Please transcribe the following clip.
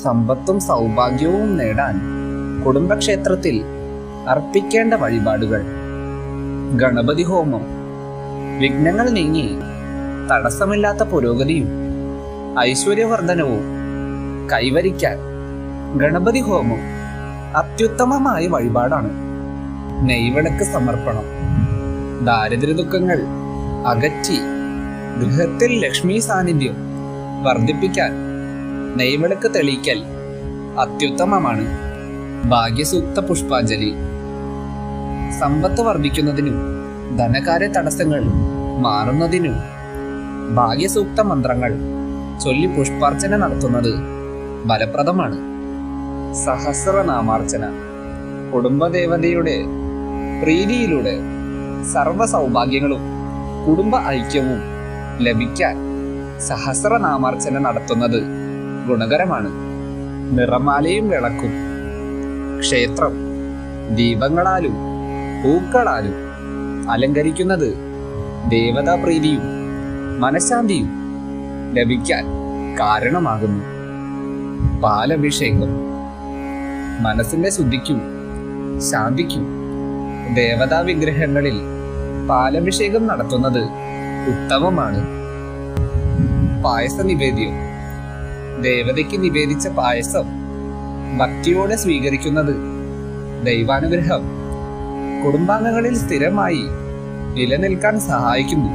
സമ്പത്തും സൗഭാഗ്യവും നേടാൻ കുടുംബക്ഷേത്രത്തിൽ അർപ്പിക്കേണ്ട വഴിപാടുകൾ. ഗണപതി ഹോമം. വിഘ്നങ്ങൾ നീങ്ങി തടസ്സമില്ലാത്ത പുരോഗതിയും ഐശ്വര്യവർദ്ധനവും കൈവരിക്കാൻ ഗണപതി ഹോമം അത്യുത്തമമായ വഴിപാടാണ്. നെയ്വിളക്ക് സമർപ്പണം. ദാരിദ്ര്യ ദുഃഖങ്ങൾ അകറ്റി ഗൃഹത്തിൽ ലക്ഷ്മി സാന്നിധ്യം വർദ്ധിപ്പിക്കാൻ നെയ്വിളക്ക് തെളിയിക്കൽ അത്യുത്തമമാണ്. ഭാഗ്യസൂക്ത പുഷ്പാഞ്ജലി. സമ്പത്ത് വർദ്ധിക്കുന്നതിനും ധനകാര്യ തടസ്സങ്ങൾ മാറുന്നതിനും ഭാഗ്യസൂക്ത മന്ത്രങ്ങൾ ചൊല്ലി പുഷ്പാർച്ചന നടത്തുന്നത് ഫലപ്രദമാണ്. സഹസ്രനാമാർച്ചന. കുടുംബദേവതയുടെ പ്രീതിയിലൂടെ സർവ സൗഭാഗ്യങ്ങളും കുടുംബ ഐക്യവും ലഭിക്കാൻ സഹസ്രനാമാർച്ചന നടത്തുന്നത് ഗുണകരമാണ്. നിറമാലയും വിളക്കും. ക്ഷേത്രം ദീപങ്ങളാലും പൂക്കളാലും അലങ്കരിക്കുന്നത് ദേവതാപ്രീതിയും മനഃശാന്തിയും ലഭിക്കാൻ കാരണമാകുന്നു. പാലഭിഷേകം. മനസ്സിന്റെ ശുദ്ധിക്കും ശാന്തിക്കും ദേവതാ വിഗ്രഹങ്ങളിൽ പാലഭിഷേകം നടത്തുന്നത് ഉത്തമമാണ്. പായസ നിവേദ്യം. ദേവതയ്ക്ക് നിവേദിച്ച പായസം ഭക്തിയോടെ സ്വീകരിക്കുന്നത് ദൈവാനുഗ്രഹം കുടുംബാംഗങ്ങളിൽ സ്ഥിരമായി നിലനിൽക്കാൻ സഹായിക്കുന്നു.